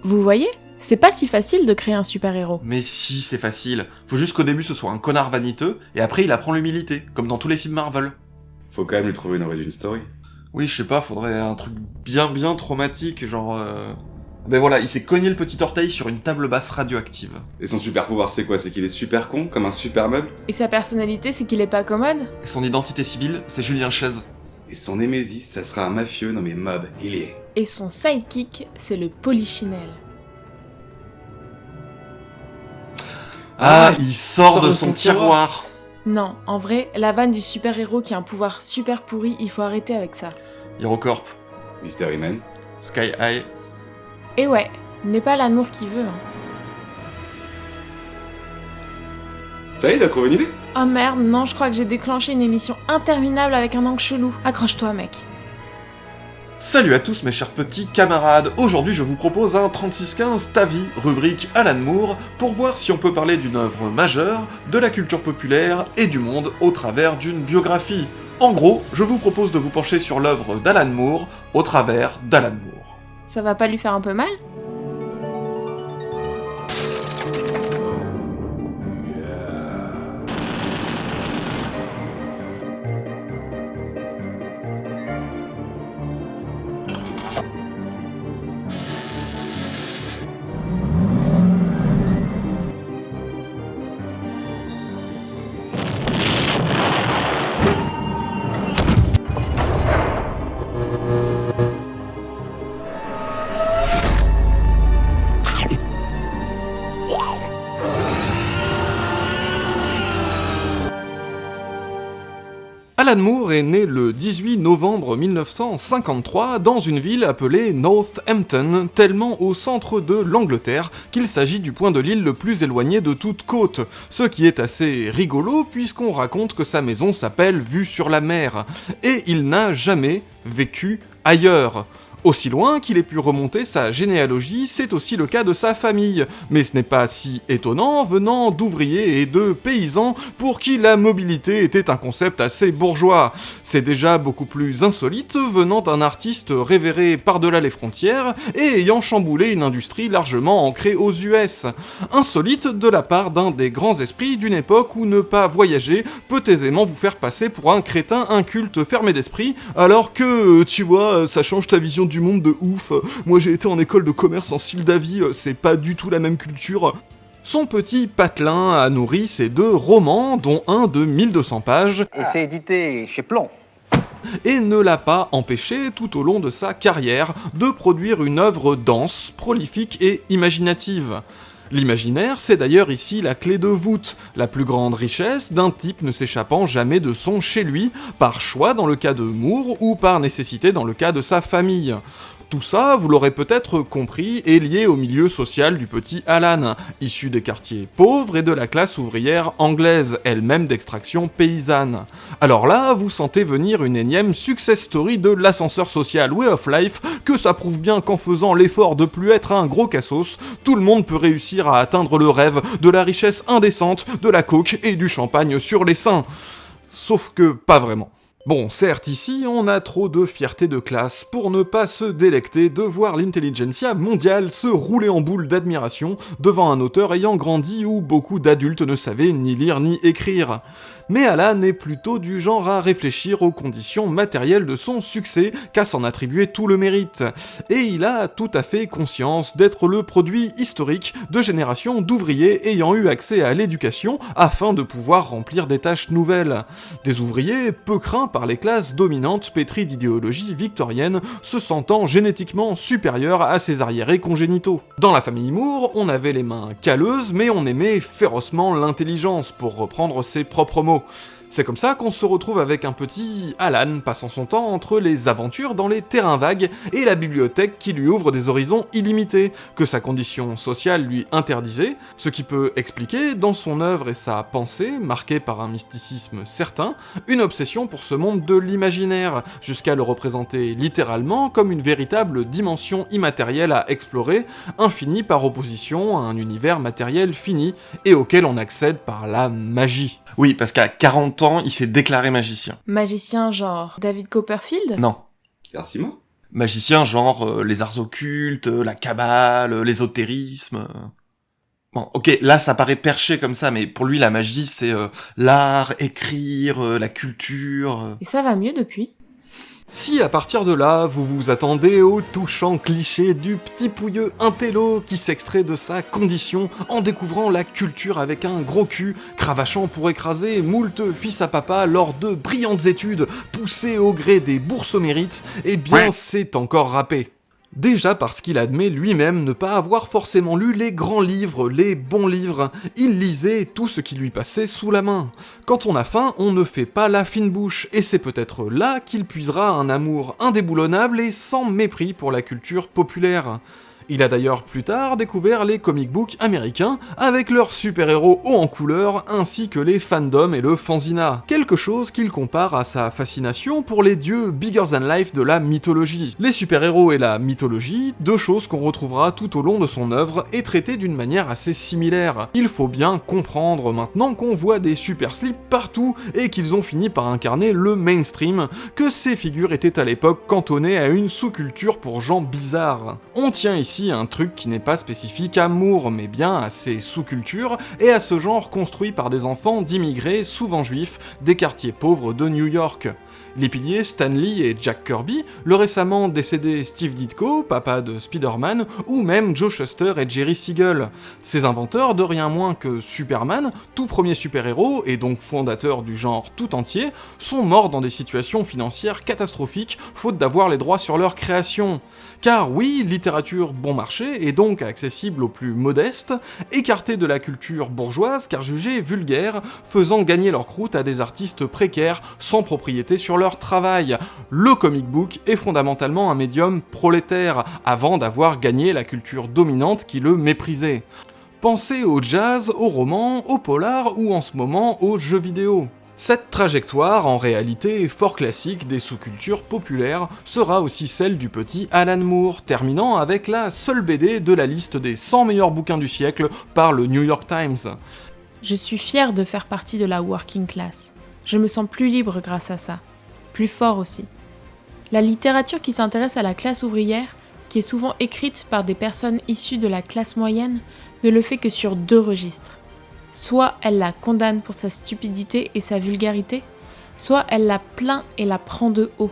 Vous voyez ? C'est pas si facile de créer un super-héros. Mais si, c'est facile. Faut juste qu'au début ce soit un connard vaniteux, et après il apprend l'humilité, comme dans tous les films Marvel. Faut quand même lui trouver une origin story. Oui, je sais pas, faudrait un truc bien traumatique, genre... Ben voilà, il s'est cogné le petit orteil sur une table basse radioactive. Et son super pouvoir c'est quoi? C'est qu'il est super con, comme un super meuble? Et sa personnalité, c'est qu'il est pas commode ? Et son identité civile, c'est Julien Chaise. Et son némésis, ça sera un mafieux nommé Mob, il y est. Et son sidekick, c'est le Polichinelle. Ah, il sort de son tiroir. Non, en vrai, la vanne du super-héros qui a un pouvoir super pourri, il faut arrêter avec ça. HeroCorp, Mystery Man. Sky High. Et ouais, n'est pas l'amour qui veut. Ça y est, t'as trouvé une idée? Oh merde, non, je crois que j'ai déclenché une émission interminable avec un angle chelou. Accroche-toi, mec. Salut à tous mes chers petits camarades, aujourd'hui je vous propose un 3615 Ta vie, rubrique Alan Moore, pour voir si on peut parler d'une œuvre majeure, de la culture populaire et du monde au travers d'une biographie. En gros, je vous propose de vous pencher sur l'œuvre d'Alan Moore au travers d'Alan Moore. Ça va pas lui faire un peu mal ? Alan Moore est né le 18 novembre 1953 dans une ville appelée Northampton, tellement au centre de l'Angleterre qu'il s'agit du point de l'île le plus éloigné de toute côte, ce qui est assez rigolo puisqu'on raconte que sa maison s'appelle Vue sur la mer, et il n'a jamais vécu ailleurs. Aussi loin qu'il ait pu remonter sa généalogie, c'est aussi le cas de sa famille, mais ce n'est pas si étonnant venant d'ouvriers et de paysans pour qui la mobilité était un concept assez bourgeois. C'est déjà beaucoup plus insolite venant d'un artiste révéré par-delà les frontières et ayant chamboulé une industrie largement ancrée aux US. Insolite de la part d'un des grands esprits d'une époque où ne pas voyager peut aisément vous faire passer pour un crétin inculte fermé d'esprit, alors que, tu vois, ça change ta vision du monde de ouf. Moi j'ai été en école de commerce en Sildavie, c'est pas du tout la même culture. Son petit patelin a nourri ses 2 romans, dont un de 1200 pages, et c'est édité chez Plomb. Et ne l'a pas empêché tout au long de sa carrière de produire une œuvre dense, prolifique et imaginative. L'imaginaire, c'est d'ailleurs ici la clé de voûte, la plus grande richesse d'un type ne s'échappant jamais de son chez lui, par choix dans le cas de Moore ou par nécessité dans le cas de sa famille. Tout ça, vous l'aurez peut-être compris, est lié au milieu social du petit Alan, issu des quartiers pauvres et de la classe ouvrière anglaise, elle-même d'extraction paysanne. Alors là, vous sentez venir une énième success story de l'ascenseur social Way of Life, que ça prouve bien qu'en faisant l'effort de plus être un gros cassos, tout le monde peut réussir à atteindre le rêve de la richesse indécente, de la coke et du champagne sur les seins. Sauf que pas vraiment. Bon, certes, ici, on a trop de fierté de classe pour ne pas se délecter de voir l'intelligentsia mondiale se rouler en boule d'admiration devant un auteur ayant grandi où beaucoup d'adultes ne savaient ni lire ni écrire. Mais Alan est plutôt du genre à réfléchir aux conditions matérielles de son succès qu'à s'en attribuer tout le mérite. Et il a tout à fait conscience d'être le produit historique de générations d'ouvriers ayant eu accès à l'éducation afin de pouvoir remplir des tâches nouvelles. Des ouvriers peu craints par les classes dominantes pétries d'idéologie victorienne, se sentant génétiquement supérieurs à ses arriérés congénitaux. Dans la famille Moore, on avait les mains calleuses, mais on aimait férocement l'intelligence, pour reprendre ses propres mots. C'est comme ça qu'on se retrouve avec un petit Alan passant son temps entre les aventures dans les terrains vagues et la bibliothèque qui lui ouvre des horizons illimités, que sa condition sociale lui interdisait, ce qui peut expliquer, dans son œuvre et sa pensée, marquée par un mysticisme certain, une obsession pour ce monde de l'imaginaire, jusqu'à le représenter littéralement comme une véritable dimension immatérielle à explorer, infinie par opposition à un univers matériel fini, et auquel on accède par la magie. Oui, parce qu'à 40 ans, il s'est déclaré magicien. Magicien genre David Copperfield ? Non. Garcimore? Magicien genre les arts occultes, la cabale, l'ésotérisme... Bon, ok, là ça paraît perché comme ça, mais pour lui la magie c'est l'art, écrire, la culture... Et ça va mieux depuis? Si à partir de là, vous vous attendez au touchant cliché du petit pouilleux intello qui s'extrait de sa condition en découvrant la culture avec un gros cul, cravachant pour écraser moult fils à papa lors de brillantes études poussées au gré des bourses au mérite, eh bien c'est encore râpé. Déjà parce qu'il admet lui-même ne pas avoir forcément lu les grands livres, les bons livres, il lisait tout ce qui lui passait sous la main. Quand on a faim, on ne fait pas la fine bouche, et c'est peut-être là qu'il puisera un amour indéboulonnable et sans mépris pour la culture populaire. Il a d'ailleurs plus tard découvert les comic books américains avec leurs super-héros hauts en couleur ainsi que les fandoms et le fanzina. Quelque chose qu'il compare à sa fascination pour les dieux bigger than life de la mythologie. Les super-héros et la mythologie, deux choses qu'on retrouvera tout au long de son œuvre et traitées d'une manière assez similaire. Il faut bien comprendre maintenant qu'on voit des super slips partout et qu'ils ont fini par incarner le mainstream, que ces figures étaient à l'époque cantonnées à une sous-culture pour gens bizarres. On tient ici un truc qui n'est pas spécifique à Moore, mais bien à ses sous-cultures et à ce genre construit par des enfants d'immigrés, souvent juifs, des quartiers pauvres de New York. Les piliers Stan Lee et Jack Kirby, le récemment décédé Steve Ditko, papa de Spider-Man, ou même Joe Shuster et Jerry Siegel. Ces inventeurs de rien moins que Superman, tout premier super-héros et donc fondateur du genre tout entier, sont morts dans des situations financières catastrophiques faute d'avoir les droits sur leur création. Car oui, littérature bon marché et donc accessible aux plus modestes, écartés de la culture bourgeoise car jugés vulgaires, faisant gagner leur croûte à des artistes précaires sans propriété sur leur travail. Le comic book est fondamentalement un médium prolétaire, avant d'avoir gagné la culture dominante qui le méprisait. Pensez au jazz, au roman, au polar ou en ce moment aux jeux vidéo. Cette trajectoire, en réalité fort classique des sous-cultures populaires, sera aussi celle du petit Alan Moore, terminant avec la seule BD de la liste des 100 meilleurs bouquins du siècle par le New York Times. Je suis fière de faire partie de la working class. Je me sens plus libre grâce à ça. Plus fort aussi. La littérature qui s'intéresse à la classe ouvrière, qui est souvent écrite par des personnes issues de la classe moyenne, ne le fait que sur deux registres. Soit elle la condamne pour sa stupidité et sa vulgarité, soit elle la plaint et la prend de haut.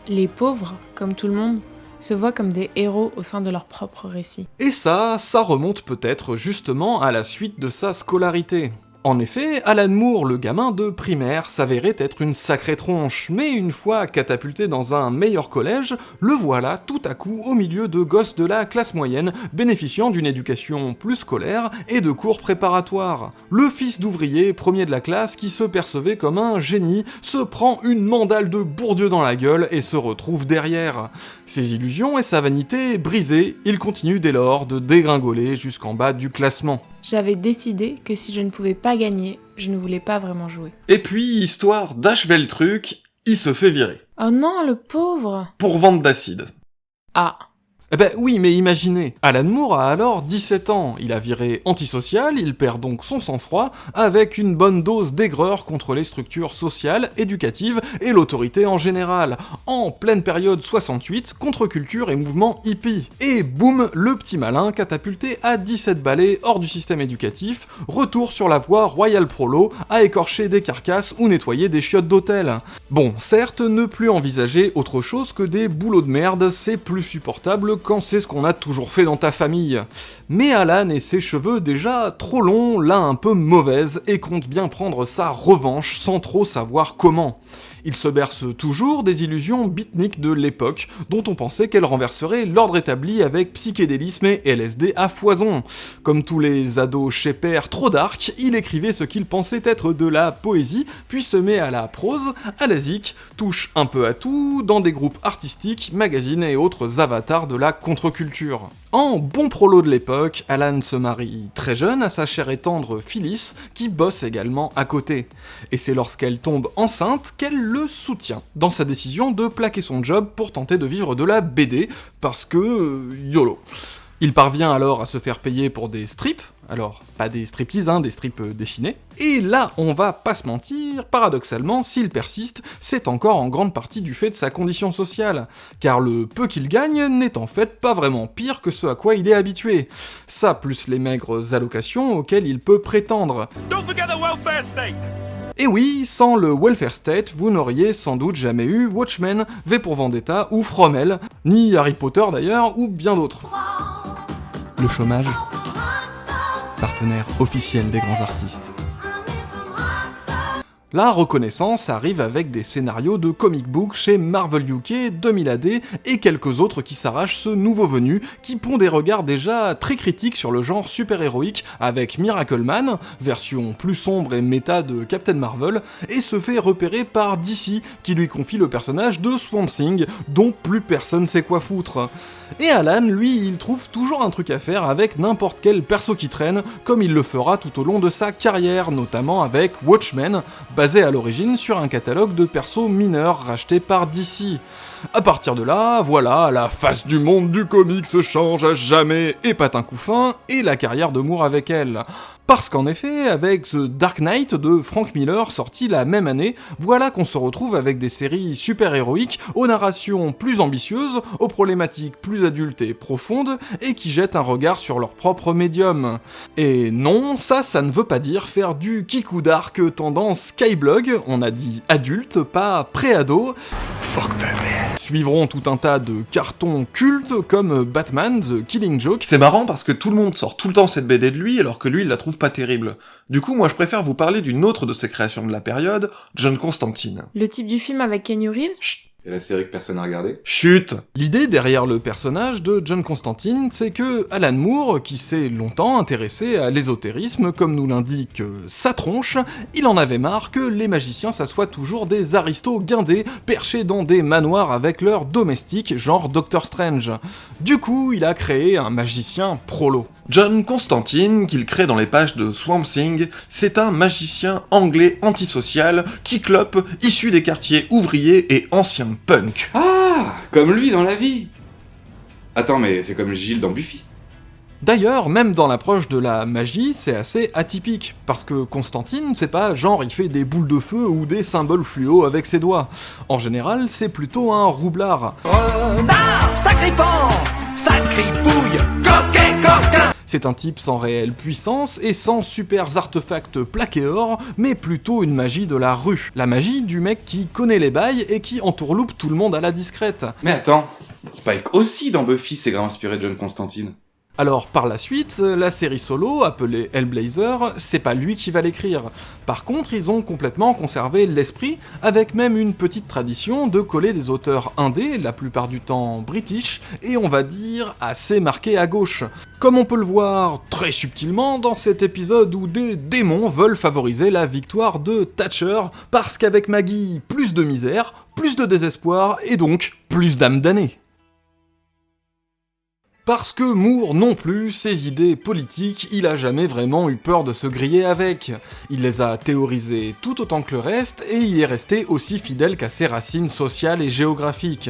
Les pauvres, comme tout le monde, se voient comme des héros au sein de leur propre récit. Et ça remonte peut-être justement à la suite de sa scolarité. En effet, Alan Moore, le gamin de primaire, s'avérait être une sacrée tronche, mais une fois catapulté dans un meilleur collège, le voilà tout à coup au milieu de gosses de la classe moyenne, bénéficiant d'une éducation plus scolaire et de cours préparatoires. Le fils d'ouvrier, premier de la classe, qui se percevait comme un génie, se prend une mandale de Bourdieu dans la gueule et se retrouve derrière. Ses illusions et sa vanité brisées, il continue dès lors de dégringoler jusqu'en bas du classement. J'avais décidé que si je ne pouvais pas gagner, je ne voulais pas vraiment jouer. Et puis, histoire d'achever le truc, il se fait virer. Oh non, le pauvre! Pour vente d'acide. Ah. Eh ben oui, mais imaginez, Alan Moore a alors 17 ans, il a viré antisocial, il perd donc son sang-froid, avec une bonne dose d'aigreur contre les structures sociales, éducatives et l'autorité en général, en pleine période 68, contre-culture et mouvement hippie. Et boum, le petit malin, catapulté à 17 balais hors du système éducatif, retour sur la voie royale prolo, à écorcher des carcasses ou nettoyer des chiottes d'hôtel. Bon, certes, ne plus envisager autre chose que des boulots de merde, c'est plus supportable quand c'est ce qu'on a toujours fait dans ta famille. Mais Alan et ses cheveux déjà trop longs, là un peu mauvaises, et compte bien prendre sa revanche sans trop savoir comment. Il se berce toujours des illusions beatniks de l'époque, dont on pensait qu'elles renverseraient l'ordre établi avec psychédélisme et LSD à foison. Comme tous les ados chez père trop dark, il écrivait ce qu'il pensait être de la poésie, puis se met à la prose, à la zik, touche un peu à tout, dans des groupes artistiques, magazines et autres avatars de la contre-culture. En bon prolo de l'époque, Alan se marie très jeune à sa chère et tendre Phyllis, qui bosse également à côté. Et c'est lorsqu'elle tombe enceinte qu'elle le soutient dans sa décision de plaquer son job pour tenter de vivre de la BD, parce que YOLO. Il parvient alors à se faire payer pour des strips, Alors, pas des striptease, des strips dessinés. Et là, on va pas se mentir, paradoxalement, s'il persiste, c'est encore en grande partie du fait de sa condition sociale, car le peu qu'il gagne n'est en fait pas vraiment pire que ce à quoi il est habitué. Ça, plus les maigres allocations auxquelles il peut prétendre. Don't forget the welfare state. Et oui, sans le welfare state, vous n'auriez sans doute jamais eu Watchmen, V pour Vendetta ou From Hell, ni Harry Potter d'ailleurs, ou bien d'autres. Le chômage, partenaire officiel des grands artistes. La reconnaissance arrive avec des scénarios de comic book chez Marvel UK, 2000 AD et quelques autres qui s'arrachent ce nouveau venu, qui pond des regards déjà très critiques sur le genre super-héroïque avec Miracle Man, version plus sombre et méta de Captain Marvel, et se fait repérer par DC, qui lui confie le personnage de Swamp Thing, dont plus personne sait quoi foutre. Et Alan, lui, il trouve toujours un truc à faire avec n'importe quel perso qui traîne, comme il le fera tout au long de sa carrière, notamment avec Watchmen, basé à l'origine sur un catalogue de persos mineurs rachetés par DC. À partir de là, voilà, la face du monde du comics se change à jamais, et patin coup fin, et la carrière de Moore avec elle. Parce qu'en effet, avec The Dark Knight de Frank Miller sorti la même année, voilà qu'on se retrouve avec des séries super-héroïques aux narrations plus ambitieuses, aux problématiques plus adultes et profondes, et qui jettent un regard sur leur propre médium. Et non, ça ne veut pas dire faire du kikou dark tendance skyblog, on a dit adulte, pas pré-ado. Fuck baby. Suivront tout un tas de cartons cultes comme Batman, The Killing Joke. C'est marrant parce que tout le monde sort tout le temps cette BD de lui, alors que lui il la trouve pas terrible. Du coup, moi je préfère vous parler d'une autre de ses créations de la période, John Constantine. Le type du film avec Keanu Reeves ? Chut. Et la série que personne n'a regardée? Chut! L'idée derrière le personnage de John Constantine, c'est que Alan Moore, qui s'est longtemps intéressé à l'ésotérisme, comme nous l'indique sa tronche, il en avait marre que les magiciens s'assoient toujours des aristos guindés, perchés dans des manoirs avec leurs domestiques, genre Doctor Strange. Du coup, il a créé un magicien prolo. John Constantine, qu'il crée dans les pages de Swamp Thing, c'est un magicien anglais antisocial qui clope, issu des quartiers ouvriers et anciens punk. Ah, comme lui dans la vie. Attends, mais c'est comme Gilles dans Buffy. D'ailleurs, même dans l'approche de la magie, c'est assez atypique, parce que Constantine, c'est pas genre il fait des boules de feu ou des symboles fluo avec ses doigts. En général, c'est plutôt un roublard. Renard, sacripant, sacripouille, coquet, coquin. C'est un type sans réelle puissance et sans super artefacts plaqués or, mais plutôt une magie de la rue. La magie du mec qui connaît les bails et qui entourloupe tout le monde à la discrète. Mais attends, Spike aussi dans Buffy s'est grave inspiré de John Constantine. Alors par la suite, la série solo, appelée Hellblazer, c'est pas lui qui va l'écrire. Par contre, ils ont complètement conservé l'esprit, avec même une petite tradition de coller des auteurs indés, la plupart du temps british, et on va dire assez marqués à gauche. Comme on peut le voir très subtilement dans cet épisode où des démons veulent favoriser la victoire de Thatcher, parce qu'avec Maggie, plus de misère, plus de désespoir, et donc plus d'âmes damnées. Parce que Moore non plus, ses idées politiques, il a jamais vraiment eu peur de se griller avec. Il les a théorisées tout autant que le reste, et il est resté aussi fidèle qu'à ses racines sociales et géographiques.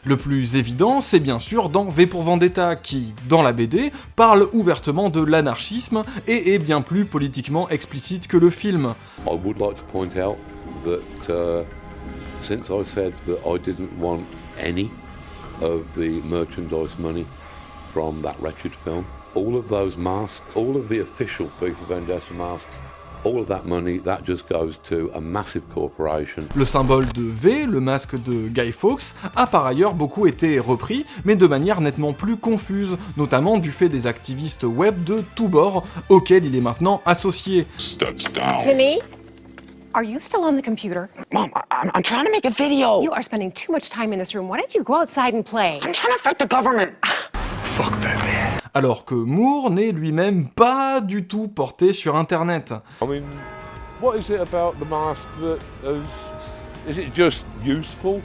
Le plus évident, c'est bien sûr dans V pour Vendetta, qui, dans la BD, parle ouvertement de l'anarchisme et est bien plus politiquement explicite que le film. I would like to point out that since I said that I didn't want any of the merchandise money from that wretched film, all of those masks, all of the official V for Vendetta masks, all of that money, that just goes to a massive corporation. Le symbole de V, le masque de Guy Fawkes, a par ailleurs beaucoup été repris, mais de manière nettement plus confuse, notamment du fait des activistes web de tous bords, auxquels il est maintenant associé. Timmy, are you still on the computer? Mom, I'm trying to make a video. You are spending too much time in this room. Why don't you go outside and play? I'm trying to fight the government. Fuck baby. Alors que Moore n'est lui-même pas du tout porté sur Internet. I mean, what is it about the mask that is it just useful?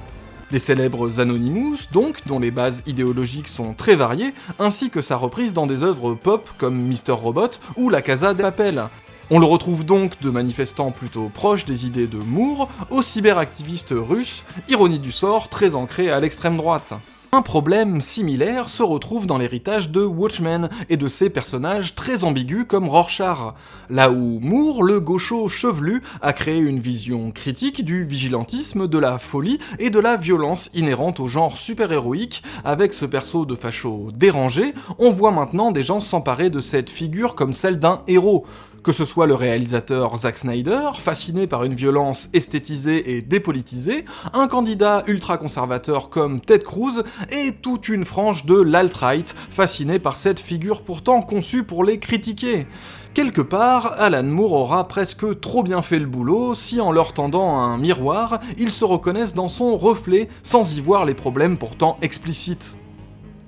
Les célèbres Anonymous, donc, dont les bases idéologiques sont très variées, ainsi que sa reprise dans des œuvres pop comme Mr. Robot ou La Casa de Papel. On le retrouve donc de manifestants plutôt proches des idées de Moore, aux cyberactivistes russes, ironie du sort très ancrée à l'extrême droite. Un problème similaire se retrouve dans l'héritage de Watchmen et de ses personnages très ambigus comme Rorschach, là où Moore, le gaucho chevelu, a créé une vision critique du vigilantisme, de la folie et de la violence inhérente au genre super-héroïque. Avec ce perso de facho dérangé, on voit maintenant des gens s'emparer de cette figure comme celle d'un héros. Que ce soit le réalisateur Zack Snyder, fasciné par une violence esthétisée et dépolitisée, un candidat ultra-conservateur comme Ted Cruz, et toute une frange de l'alt-right, fascinée par cette figure pourtant conçue pour les critiquer. Quelque part, Alan Moore aura presque trop bien fait le boulot si en leur tendant un miroir, ils se reconnaissent dans son reflet sans y voir les problèmes pourtant explicites.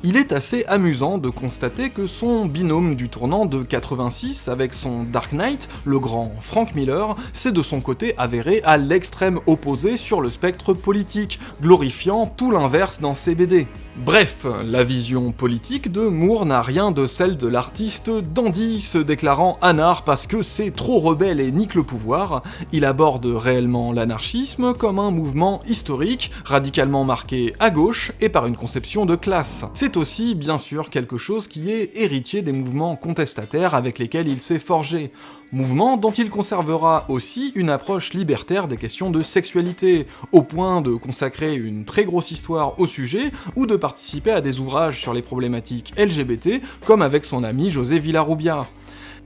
Il est assez amusant de constater que son binôme du tournant de 86 avec son Dark Knight, le grand Frank Miller, s'est de son côté avéré à l'extrême opposé sur le spectre politique, glorifiant tout l'inverse dans ses BD. Bref, la vision politique de Moore n'a rien de celle de l'artiste dandy se déclarant anard parce que c'est trop rebelle et nique le pouvoir. Il aborde réellement l'anarchisme comme un mouvement historique, radicalement marqué à gauche et par une conception de classe. C'est aussi, bien sûr, quelque chose qui est héritier des mouvements contestataires avec lesquels il s'est forgé. Mouvement dont il conservera aussi une approche libertaire des questions de sexualité, au point de consacrer une très grosse histoire au sujet, ou de participer à des ouvrages sur les problématiques LGBT, comme avec son ami José Villarrubia.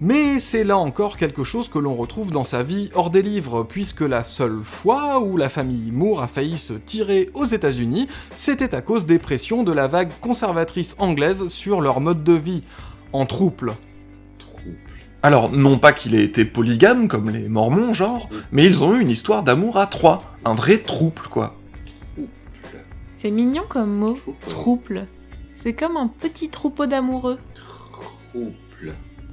Mais c'est là encore quelque chose que l'on retrouve dans sa vie hors des livres, puisque la seule fois où la famille Moore a failli se tirer aux États-Unis, c'était à cause des pressions de la vague conservatrice anglaise sur leur mode de vie, en trouble. Alors, non pas qu'il ait été polygame, comme les mormons, genre, mais ils ont eu une histoire d'amour à 3, un vrai trouble, quoi. C'est mignon comme mot, trouble. C'est comme un petit troupeau d'amoureux.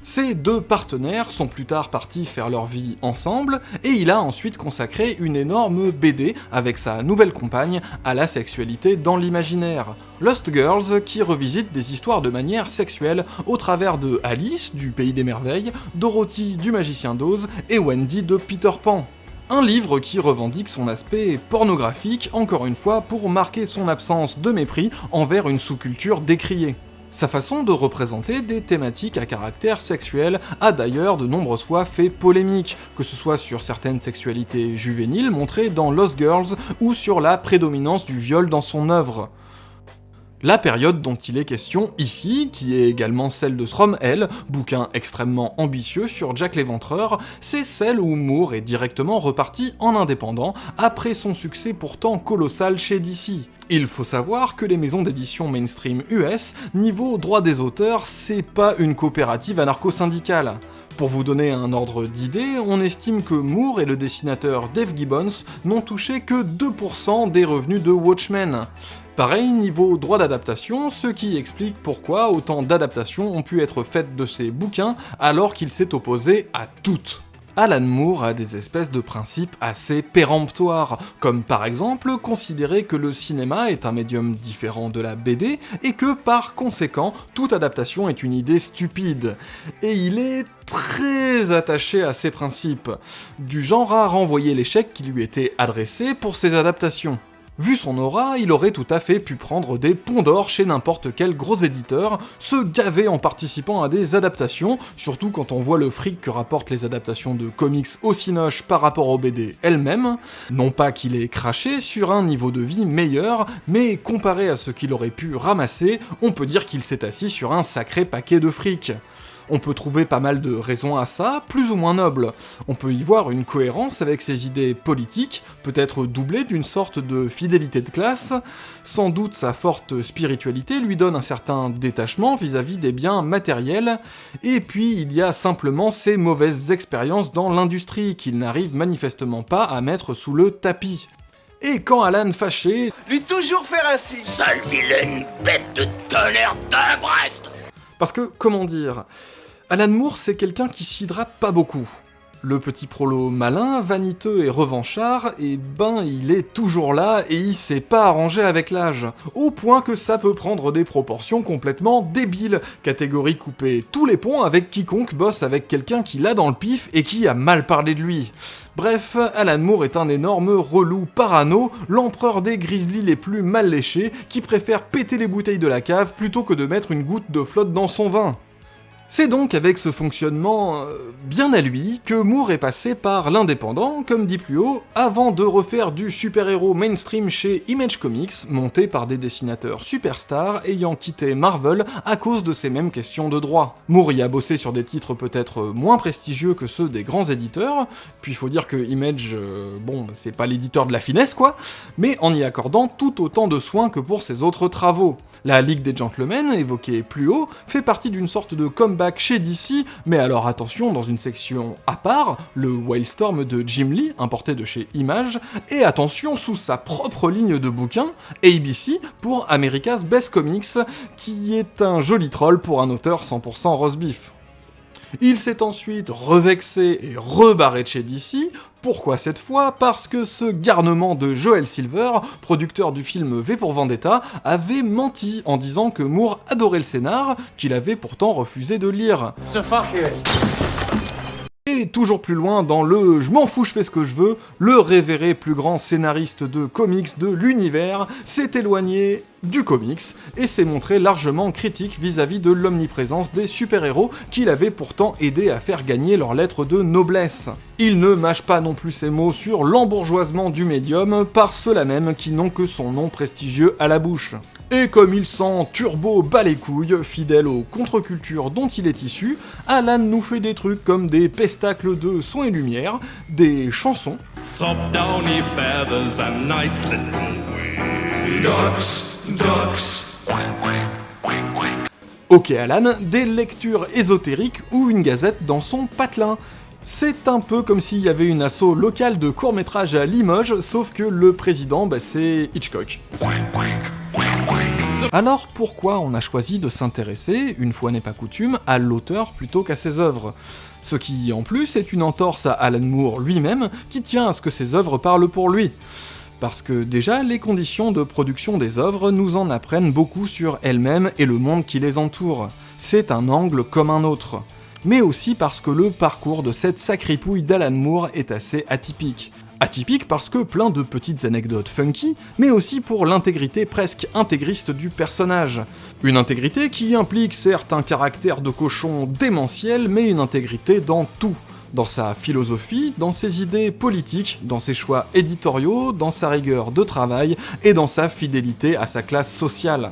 Ces deux partenaires sont plus tard partis faire leur vie ensemble, et il a ensuite consacré une énorme BD avec sa nouvelle compagne à la sexualité dans l'imaginaire. Lost Girls, qui revisite des histoires de manière sexuelle au travers de Alice, du Pays des Merveilles, Dorothy du Magicien d'Oz et Wendy de Peter Pan. Un livre qui revendique son aspect pornographique, encore une fois pour marquer son absence de mépris envers une sous-culture décriée. Sa façon de représenter des thématiques à caractère sexuel a d'ailleurs de nombreuses fois fait polémique, que ce soit sur certaines sexualités juvéniles montrées dans Lost Girls ou sur la prédominance du viol dans son œuvre. La période dont il est question ici, qui est également celle de From Hell, bouquin extrêmement ambitieux sur Jack l'Éventreur, c'est celle où Moore est directement reparti en indépendant, après son succès pourtant colossal chez DC. Il faut savoir que les maisons d'édition mainstream US, niveau droit des auteurs, c'est pas une coopérative anarcho-syndicale. Pour vous donner un ordre d'idée, on estime que Moore et le dessinateur Dave Gibbons n'ont touché que 2% des revenus de Watchmen. Pareil niveau droit d'adaptation, ce qui explique pourquoi autant d'adaptations ont pu être faites de ces bouquins alors qu'il s'est opposé à toutes. Alan Moore a des espèces de principes assez péremptoires, comme par exemple considérer que le cinéma est un médium différent de la BD et que par conséquent, toute adaptation est une idée stupide. Et il est très attaché à ces principes, du genre à renvoyer l'échec qui lui était adressé pour ses adaptations. Vu son aura, il aurait tout à fait pu prendre des ponts d'or chez n'importe quel gros éditeur, se gaver en participant à des adaptations, surtout quand on voit le fric que rapportent les adaptations de comics au cinoche par rapport aux BD elles-mêmes. Non pas qu'il ait craché sur un niveau de vie meilleur, mais comparé à ce qu'il aurait pu ramasser, on peut dire qu'il s'est assis sur un sacré paquet de fric. On peut trouver pas mal de raisons à ça, plus ou moins nobles. On peut y voir une cohérence avec ses idées politiques, peut-être doublée d'une sorte de fidélité de classe. Sans doute sa forte spiritualité lui donne un certain détachement vis-à-vis des biens matériels. Et puis il y a simplement ses mauvaises expériences dans l'industrie qu'il n'arrive manifestement pas à mettre sous le tapis. Et quand Alan fâché... Lui toujours faire ainsi. Sale vilaine bête de tonnerre de Brest. Parce que, comment dire... Alan Moore, c'est quelqu'un qui s'hydrate pas beaucoup. Le petit prolo malin, vaniteux et revanchard, eh ben il est toujours là et il s'est pas arrangé avec l'âge. Au point que ça peut prendre des proportions complètement débiles, catégorie couper tous les ponts avec quiconque bosse avec quelqu'un qui l'a dans le pif et qui a mal parlé de lui. Bref, Alan Moore est un énorme relou parano, l'empereur des grizzlies les plus mal léchés, qui préfère péter les bouteilles de la cave plutôt que de mettre une goutte de flotte dans son vin. C'est donc avec ce fonctionnement bien à lui que Moore est passé par l'indépendant, comme dit plus haut, avant de refaire du super-héros mainstream chez Image Comics, monté par des dessinateurs superstars ayant quitté Marvel à cause de ces mêmes questions de droit. Moore y a bossé sur des titres peut-être moins prestigieux que ceux des grands éditeurs, puis il faut dire que Image, c'est pas l'éditeur de la finesse quoi, mais en y accordant tout autant de soins que pour ses autres travaux. La Ligue des Gentlemen, évoquée plus haut, fait partie d'une sorte de comeback chez DC, mais alors attention, dans une section à part, le Wildstorm de Jim Lee, importé de chez Image, et attention, sous sa propre ligne de bouquins, ABC pour America's Best Comics, qui est un joli troll pour un auteur 100% roast-beef. Il s'est ensuite revexé et rebarré de chez DC. Pourquoi cette fois ? Parce que ce garnement de Joel Silver, producteur du film V pour Vendetta, avait menti en disant que Moore adorait le scénar, qu'il avait pourtant refusé de lire. Et toujours plus loin dans le « je m'en fous, je fais ce que je veux », le révéré plus grand scénariste de comics de l'univers s'est éloigné du comics et s'est montré largement critique vis-à-vis de l'omniprésence des super-héros qu'il avait pourtant aidé à faire gagner leur lettre de noblesse. Il ne mâche pas non plus ses mots sur l'embourgeoisement du médium par ceux-là même qui n'ont que son nom prestigieux à la bouche. Et comme il sent turbo bas les couilles, fidèle aux contre-cultures dont il est issu, Alan nous fait des trucs comme des pestacles de son et lumière, des chansons, Soft downy feathers and nice little ducks. Ok Alan, des lectures ésotériques ou une gazette dans son patelin. C'est un peu comme s'il y avait une asso locale de court-métrage à Limoges, sauf que le président, c'est Hitchcock. Alors pourquoi on a choisi de s'intéresser, une fois n'est pas coutume, à l'auteur plutôt qu'à ses œuvres ? Ce qui, en plus, est une entorse à Alan Moore lui-même, qui tient à ce que ses œuvres parlent pour lui. Parce que déjà, les conditions de production des œuvres nous en apprennent beaucoup sur elles-mêmes et le monde qui les entoure. C'est un angle comme un autre. Mais aussi parce que le parcours de cette sacripouille d'Alan Moore est assez atypique. Atypique parce que plein de petites anecdotes funky, mais aussi pour l'intégrité presque intégriste du personnage. Une intégrité qui implique certes un caractère de cochon démentiel, mais une intégrité dans tout. Dans sa philosophie, dans ses idées politiques, dans ses choix éditoriaux, dans sa rigueur de travail et dans sa fidélité à sa classe sociale.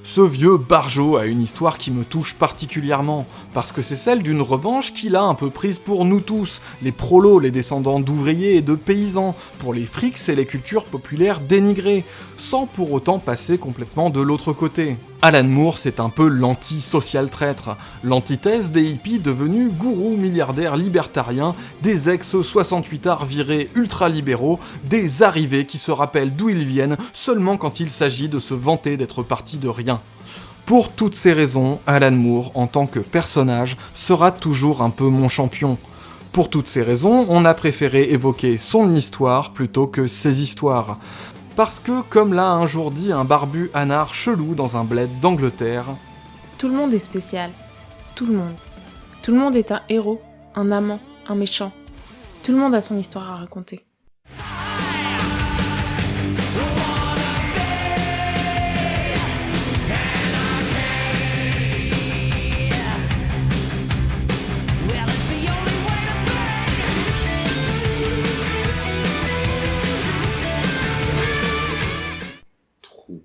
Ce vieux barjot a une histoire qui me touche particulièrement, parce que c'est celle d'une revanche qu'il a un peu prise pour nous tous, les prolos, les descendants d'ouvriers et de paysans, pour les frics et les cultures populaires dénigrées, sans pour autant passer complètement de l'autre côté. Alan Moore, c'est un peu l'anti-social traître, l'antithèse des hippies devenus gourous milliardaires libertariens, des ex-68ards virés ultra-libéraux, des arrivés qui se rappellent d'où ils viennent seulement quand il s'agit de se vanter d'être partis de rien. Pour toutes ces raisons, Alan Moore, en tant que personnage, sera toujours un peu mon champion. Pour toutes ces raisons, on a préféré évoquer son histoire plutôt que ses histoires. Parce que, comme l'a un jour dit un barbu anard chelou dans un bled d'Angleterre, tout le monde est spécial. Tout le monde. Tout le monde est un héros, un amant, un méchant. Tout le monde a son histoire à raconter. Trouble.